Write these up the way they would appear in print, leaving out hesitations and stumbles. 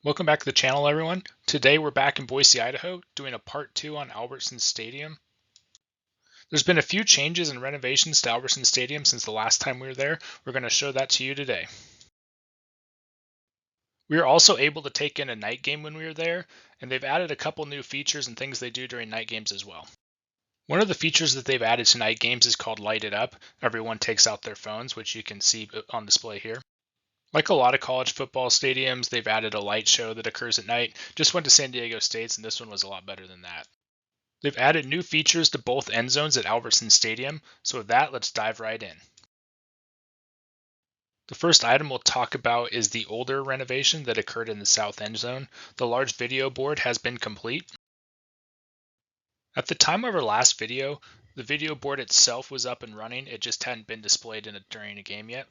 Welcome back to the channel, everyone. Today we're back in Boise, Idaho, doing a part 2 on Albertsons Stadium. There's been a few changes and renovations to Albertsons Stadium since the last time we were there. We're going to show that to you today. We were also able to take in a night game when we were there, and they've added a couple new features and things they do during night games as well. One of the features that they've added to night games is called Light It Up. Everyone takes out their phones, which you can see on display here. Like a lot of college football stadiums, they've added a light show that occurs at night. Just went to San Diego State's, and this one was a lot better than that. They've added new features to both end zones at Albertsons Stadium, so with that, let's dive right in. The first item we'll talk about is the older renovation that occurred in the south end zone. The large video board has been complete. At the time of our last video, the video board itself was up and running, it just hadn't been displayed during a game yet.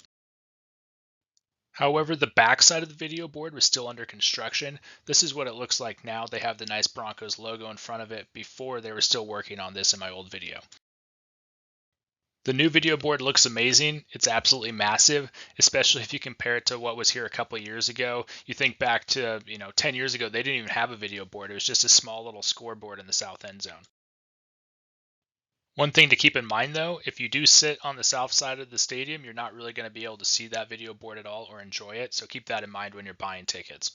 However, the backside of the video board was still under construction. This is what it looks like now. They have the nice Broncos logo in front of it. Before, they were still working on this in my old video. The new video board looks amazing. It's absolutely massive, especially if you compare it to what was here a couple of years ago. You think back to, 10 years ago, they didn't even have a video board. It was just a small little scoreboard in the south end zone. One thing to keep in mind though, if you do sit on the south side of the stadium, you're not really going to be able to see that video board at all or enjoy it, so keep that in mind when you're buying tickets.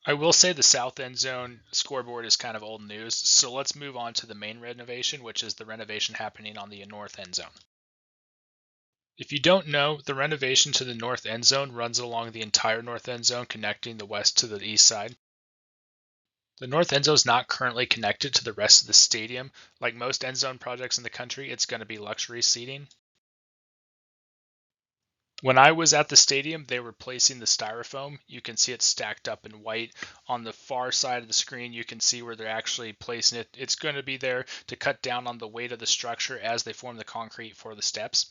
I will say the south end zone scoreboard is kind of old news, so let's move on to the main renovation, which is the renovation happening on the north end zone. If you don't know, the renovation to the north end zone runs along the entire north end zone, connecting the west to the east side. The north end zone is not currently connected to the rest of the stadium. Like most end zone projects in the country, it's going to be luxury seating. When I was at the stadium, they were placing the styrofoam. You can see it stacked up in white. On the far side of the screen, you can see where they're actually placing it. It's going to be there to cut down on the weight of the structure as they form the concrete for the steps.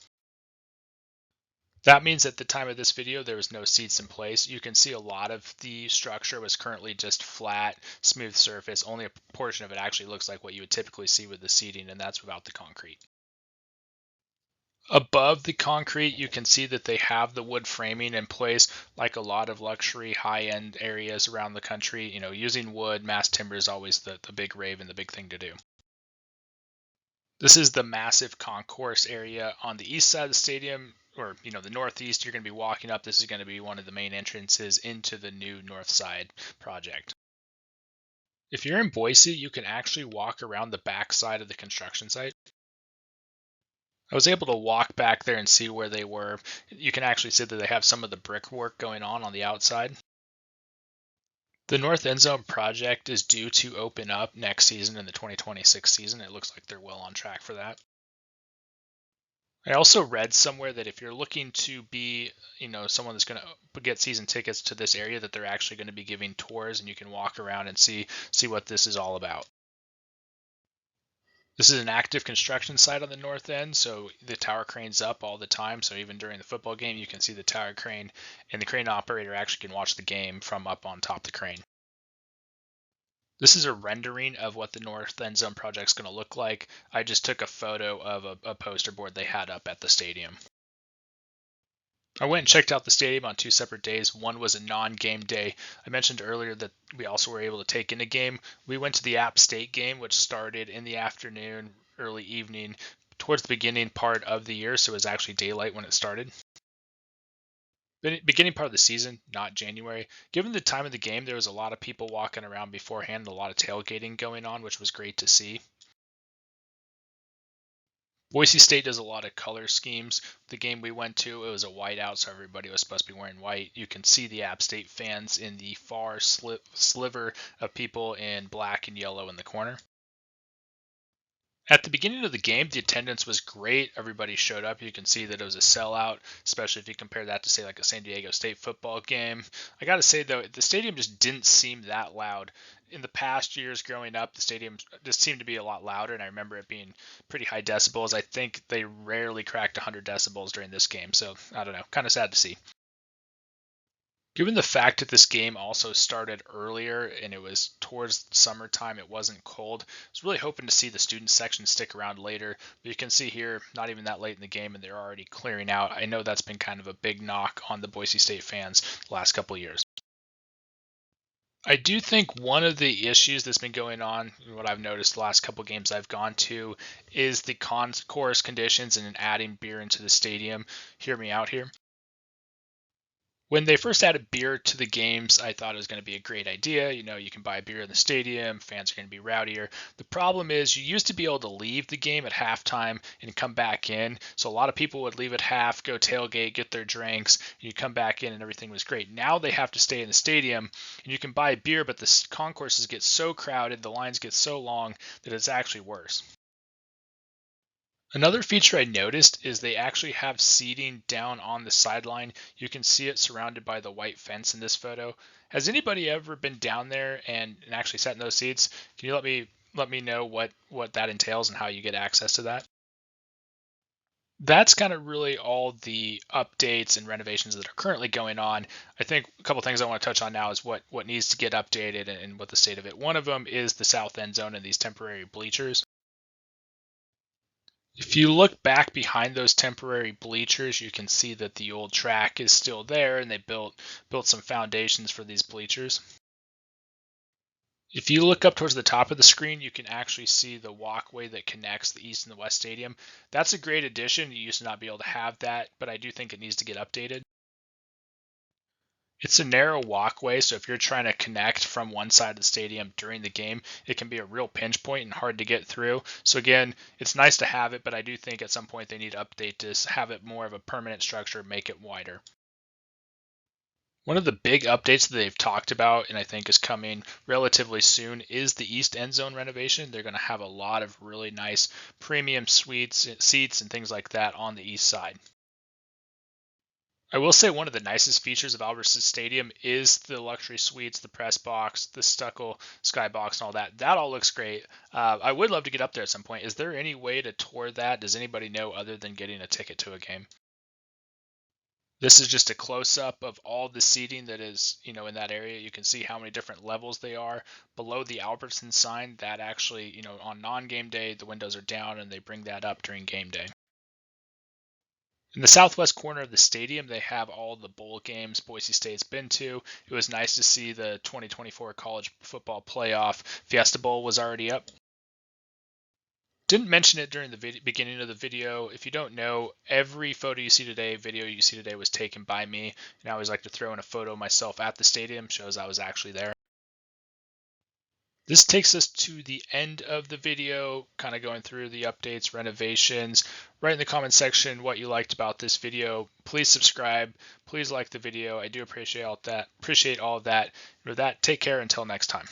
That means at the time of this video, there was no seats in place. You can see a lot of the structure was currently just flat, smooth surface. Only a portion of it actually looks like what you would typically see with the seating, and that's without the concrete. Above the concrete, you can see that they have the wood framing in place, like a lot of luxury high-end areas around the country. Using wood, mass timber is always the big rave and the big thing to do. This is the massive concourse area on the east side of the stadium, or the northeast. You're going to be walking up. This is going to be one of the main entrances into the new north side project. If you're in Boise, you can actually walk around the back side of the construction site. I was able to walk back there and see where they were. You can actually see that they have some of the brickwork going on the outside. The North End Zone project is due to open up next season in the 2026 season. It looks like they're well on track for that. I also read somewhere that if you're looking to be, someone that's going to get season tickets to this area, that they're actually going to be giving tours and you can walk around and see what this is all about. This is an active construction site on the north end, so the tower crane's up all the time. So even during the football game, you can see the tower crane, and the crane operator actually can watch the game from up on top of the crane. This is a rendering of what the North End Zone project is going to look like. I just took a photo of a poster board they had up at the stadium. I went and checked out the stadium on 2 separate days. One was a non-game day. I mentioned earlier that we also were able to take in a game. We went to the App State game, which started in the afternoon, early evening, towards the beginning part of the year, so it was actually daylight when it started. Beginning part of the season, not January. Given the time of the game, there was a lot of people walking around beforehand, a lot of tailgating going on, which was great to see. Boise State does a lot of color schemes. The game we went to, it was a whiteout, so everybody was supposed to be wearing white. You can see the App State fans in the far sliver of people in black and yellow in the corner. At the beginning of the game, the attendance was great. Everybody showed up. You can see that it was a sellout, especially if you compare that to, say, like a San Diego State football game. I got to say, though, the stadium just didn't seem that loud. In the past years growing up, the stadium just seemed to be a lot louder, and I remember it being pretty high decibels. I think they rarely cracked 100 decibels during this game, so I don't know. Kind of sad to see. Given the fact that this game also started earlier and it was towards summertime, it wasn't cold, I was really hoping to see the student section stick around later. But you can see here, not even that late in the game, and they're already clearing out. I know that's been kind of a big knock on the Boise State fans the last couple of years. I do think one of the issues that's been going on, what I've noticed the last couple games I've gone to, is the concourse conditions and adding beer into the stadium. Hear me out here. When they first added beer to the games, I thought it was going to be a great idea. You can buy beer in the stadium, fans are going to be rowdier. The problem is, you used to be able to leave the game at halftime and come back in. So a lot of people would leave at half, go tailgate, get their drinks, and you come back in and everything was great. Now they have to stay in the stadium, and you can buy beer, but the concourses get so crowded, the lines get so long that it's actually worse. Another feature I noticed is they actually have seating down on the sideline. You can see it surrounded by the white fence in this photo. Has anybody ever been down there and actually sat in those seats? Can you let me know what that entails and how you get access to that? That's kind of really all the updates and renovations that are currently going on. I think a couple things I want to touch on now is what needs to get updated and what the state of it. One of them is the south end zone and these temporary bleachers. If you look back behind those temporary bleachers, you can see that the old track is still there, and they built some foundations for these bleachers. If you look up towards the top of the screen, you can actually see the walkway that connects the East and the West Stadium. That's a great addition. You used to not be able to have that, but I do think it needs to get updated. It's a narrow walkway, so if you're trying to connect from one side of the stadium during the game, it can be a real pinch point and hard to get through. So again, it's nice to have it, but I do think at some point they need to update this, have it more of a permanent structure, make it wider. One of the big updates that they've talked about, and I think is coming relatively soon, is the East End Zone renovation. They're going to have a lot of really nice premium suites, seats, and things like that on the east side. I will say one of the nicest features of Albertsons Stadium is the luxury suites, the press box, the stucco skybox, and all that. That all looks great. I would love to get up there at some point. Is there any way to tour that? Does anybody know other than getting a ticket to a game? This is just a close up of all the seating that is, in that area. You can see how many different levels they are. Below the Albertsons sign, that actually, on non-game day, the windows are down and they bring that up during game day. In the southwest corner of the stadium, they have all the bowl games Boise State's been to. It was nice to see the 2024 college football playoff. Fiesta Bowl was already up. Didn't mention it during the beginning of the video. If you don't know, every video you see today was taken by me. And I always like to throw in a photo of myself at the stadium, shows I was actually there. This takes us to the end of the video, kind of going through the updates, renovations. Write in the comment section what you liked about this video. Please subscribe. Please like the video. I do appreciate all that. With that, take care until next time.